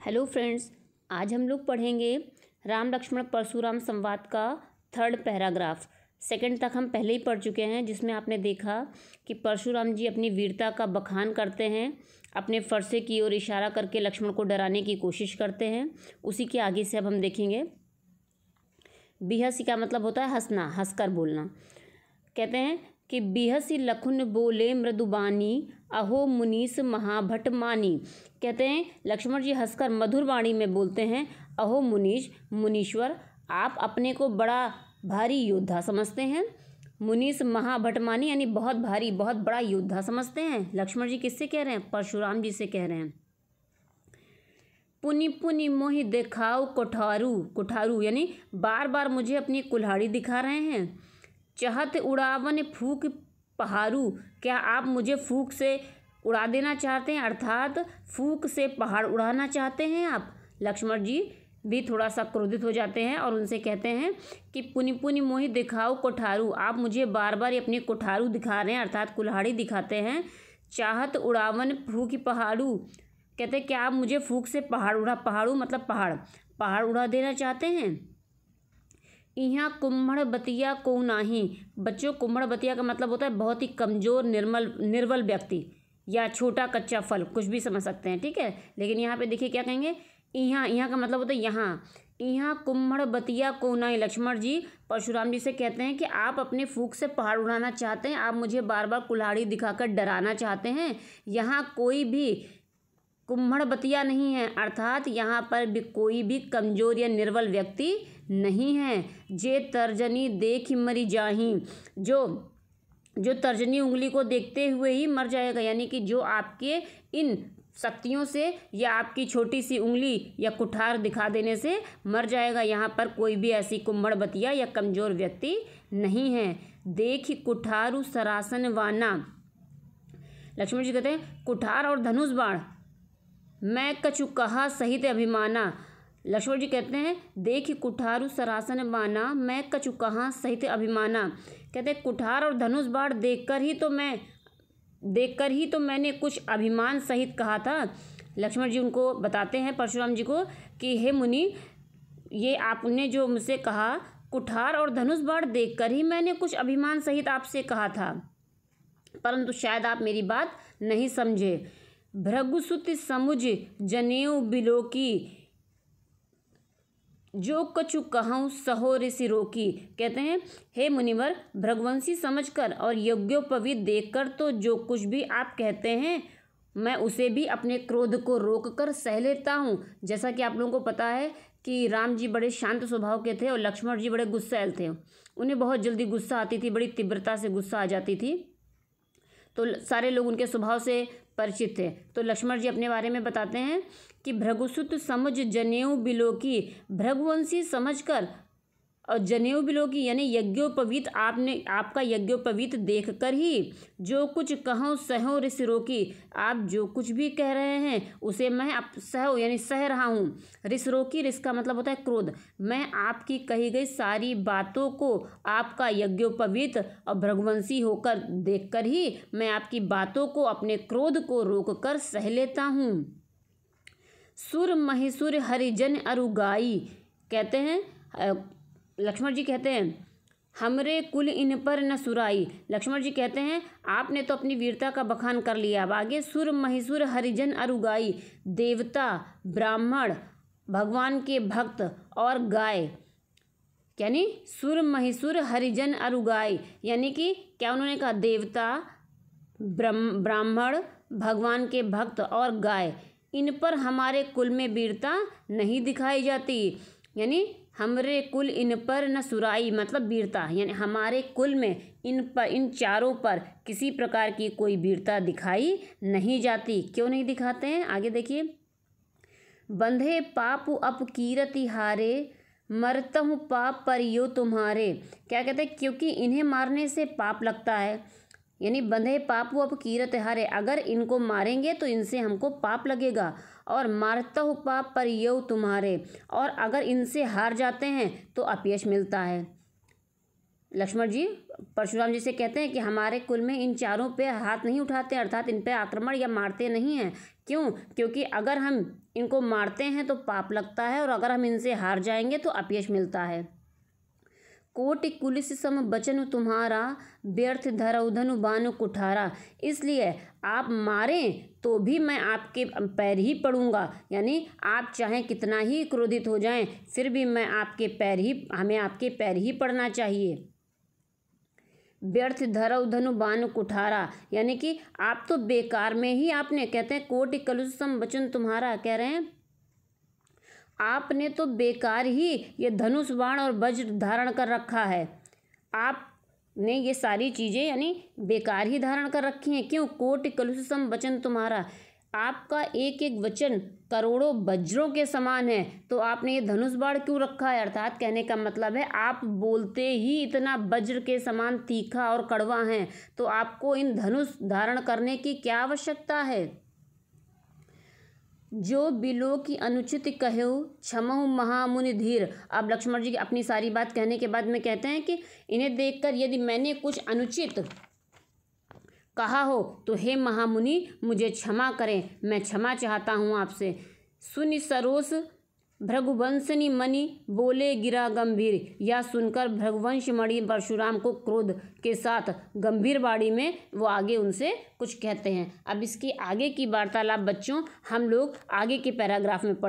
Hello friends, आज हम लोग पढ़ेंगे राम लक्ष्मण परशुराम संवाद का थर्ड पैराग्राफ। सेकंड तक हम पहले ही पढ़ चुके हैं, जिसमें आपने देखा कि परशुराम जी अपनी वीरता का बखान करते हैं, अपने फरसे की ओर इशारा करके लक्ष्मण को डराने की कोशिश करते हैं। उसी के आगे से अब हम देखेंगे। बिहसी का मतलब होता है हंसना, हंसकर बोलना। कहते हैं कि बिहसी लखुन बोले मृदुबानी, अहो मुनीस महाभट मानी। कहते हैं लक्ष्मण जी हंसकर मधुर वाणी में बोलते हैं, अहो मुनीश्वर, आप अपने को बड़ा भारी योद्धा समझते हैं। मुनीस महाभट मानी यानी बहुत भारी, बहुत बड़ा योद्धा समझते हैं। लक्ष्मण जी किससे कह रहे हैं? परशुराम जी से कह रहे हैं। पुनि पुनि मोहि दिखाओ कुठारू यानी बार बार मुझे अपनी कुल्हाड़ी दिखा रहे हैं। चहत उड़ावन फूक पहाड़ू, क्या आप मुझे फूक से उड़ा देना चाहते हैं, अर्थात फूक से पहाड़ उड़ाना चाहते हैं आप। लक्ष्मण जी भी थोड़ा सा क्रोधित हो जाते हैं और उनसे कहते हैं कि पुनि पुनि मोहि दिखाओ कुठारू, आप मुझे बार बार अपनी कुठारू दिखा रहे हैं, अर्थात कुल्हाड़ी दिखाते हैं। चाहत उड़ावन फूक पहाड़ू, कहते हैं क्या आप मुझे फूक से पहाड़ू मतलब पहाड़ उड़ा देना चाहते हैं। यहाँ कुम्हड़ बतिया को नाही, बच्चों कुम्हड़ बतिया का मतलब होता है बहुत ही कमज़ोर निर्बल व्यक्ति या छोटा कच्चा फल, कुछ भी समझ सकते हैं, ठीक है। लेकिन यहाँ पे देखिए क्या कहेंगे, यहाँ का मतलब होता है यहाँ कुम्हड़ बतिया को नाही। लक्ष्मण जी परशुराम जी से कहते हैं कि आप अपने फूक से पहाड़ उड़ाना चाहते हैं, आप मुझे बार बार कुल्हाड़ी दिखाकर डराना चाहते हैं। यहाँ कोई भी कुम्हड़ बतिया नहीं है, अर्थात यहाँ पर भी कोई भी कमज़ोर या निर्बल व्यक्ति नहीं है। जे तर्जनी देख मरी जाही, जो तर्जनी उंगली को देखते हुए ही मर जाएगा, यानी कि जो आपके इन शक्तियों से या आपकी छोटी सी उंगली या कुठार दिखा देने से मर जाएगा। यहाँ पर कोई भी ऐसी कुम्हड़ बतिया या कमज़ोर व्यक्ति नहीं है। देख कुठारू सरासन वाना, लक्ष्मण जी कहते हैं कुठार और धनुष बाण मैं कछु कहा सहित अभिमाना। लक्ष्मण जी कहते हैं देख कुठारू सरासन बाना मैं कछु कहा सहित अभिमाना। कहते हैं कुठार और धनुष बाण देखकर ही तो मैंने कुछ अभिमान सहित कहा था। लक्ष्मण जी उनको बताते हैं परशुराम जी को कि हे मुनि, ये आपने जो मुझसे कहा कुठार और धनुष बाण देखकर ही मैंने कुछ अभिमान सहित आपसे कहा था, परंतु शायद आप मेरी बात नहीं समझे। भृगुसुत समुझ जनेऊ बिलोकी, जो कछु कहूँ सहो ऋषि रोकी। कहते हैं हे मुनिवर, भृगवंशी समझकर और यज्ञोपवीत देखकर तो जो कुछ भी आप कहते हैं मैं उसे भी अपने क्रोध को रोककर सह लेता हूँ। जैसा कि आप लोगों को पता है कि राम जी बड़े शांत स्वभाव के थे और लक्ष्मण जी बड़े गुस्सैल थे। उन्हें बहुत जल्दी गुस्सा आती थी, बड़ी तीव्रता से गुस्सा आ जाती थी, तो सारे लोग उनके स्वभाव से परिचित थे। तो लक्ष्मण जी अपने बारे में बताते हैं कि भृगुसुत समझ जनेऊ बिलोकी, भृगुवंशी समझकर और जनेऊ बिलोकी यानी यज्ञोपवीत, आपका यज्ञोपवीत देखकर ही जो कुछ कहूँ सहो ऋषि रोकी, आप जो कुछ भी कह रहे हैं उसे मैं सह रहा हूँ। ऋषि रोकी, ऋषि का मतलब होता है क्रोध। मैं आपकी कही गई सारी बातों को आपका यज्ञोपवीत और भृगुवंशी होकर देखकर ही मैं आपकी बातों को, अपने क्रोध को रोककर सह लेता हूँ। सुर महिसुर हरिजन अरुगाई, कहते हैं लक्ष्मण जी कहते हैं हमरे कुल इन पर न सुराई। लक्ष्मण जी कहते हैं आपने तो अपनी वीरता का बखान कर लिया, अब आगे सुर महिसुर हरिजन अरुगाई, देवता ब्राह्मण भगवान के भक्त और गाय, यानी सुर महिसुर हरिजन अरुगाई, यानी कि क्या उन्होंने कहा, देवता ब्राह्मण भगवान के भक्त और गाय, इन पर हमारे कुल में वीरता नहीं दिखाई जाती। यानी हमरे कुल इन पर न सुराई मतलब वीरता, यानी हमारे कुल में इन चारों पर किसी प्रकार की कोई वीरता दिखाई नहीं जाती। क्यों नहीं दिखाते हैं, आगे देखिए। बंधे पाप अपकीरति हारे, मरतहु पाप परियो तुम्हारे। क्या कहते हैं, क्योंकि इन्हें मारने से पाप लगता है, यानी बंधे पापू अपकीरत हारे, अगर इनको मारेंगे तो इनसे हमको पाप लगेगा। और मारता हूँ पाप पर यो तुम्हारे, और अगर इनसे हार जाते हैं तो अपयश मिलता है। लक्ष्मण जी परशुराम जी से कहते हैं कि हमारे कुल में इन चारों पे हाथ नहीं उठाते, अर्थात इन पे आक्रमण या मारते नहीं हैं। क्यों? क्योंकि अगर हम इनको मारते हैं तो पाप लगता है, और अगर हम इनसे हार जाएंगे तो अपयश मिलता है। कोटि कुलिस सम बचन तुम्हारा, व्यर्थ धरऊ धनु बानु कुठारा। इसलिए आप मारें तो भी मैं आपके पैर ही पड़ूंगा, यानी आप चाहें कितना ही क्रोधित हो जाएं फिर भी मैं आपके पैर ही हमें आपके पैर ही पड़ना चाहिए। व्यर्थ धरऊ धनु बानु कुठारा, यानी कि आप तो बेकार में ही आपने, कहते हैं कोटि कलुष सम बचन तुम्हारा, कह रहे हैं आपने तो बेकार ही ये धनुष बाण और वज्र धारण कर रखा है। आपने ये सारी चीज़ें यानी बेकार ही धारण कर रखी हैं। क्यों? कोटि कलुष सम वचन तुम्हारा, आपका एक एक वचन करोड़ों वज्रों के समान है, तो आपने ये धनुष बाण क्यों रखा है? अर्थात कहने का मतलब है आप बोलते ही इतना वज्र के समान तीखा और कड़वा हैं, तो आपको इन धनुष धारण करने की क्या आवश्यकता है? जो बिलो की अनुचित कहो क्षमहु महामुनि धीर। अब लक्ष्मण जी अपनी सारी बात कहने के बाद में कहते हैं कि इन्हें देखकर यदि मैंने कुछ अनुचित कहा हो तो हे महामुनि मुझे क्षमा करें, मैं क्षमा चाहता हूँ आपसे। सुनि सरोस भृगुवंशनी मणि बोले गिरा गंभीर। यह सुनकर भृगुवंश मणि परशुराम को क्रोध के साथ गंभीर वाणी में वो आगे उनसे कुछ कहते हैं। अब इसकी आगे की वार्तालाप बच्चों हम लोग आगे के पैराग्राफ में पढ़ेंगे।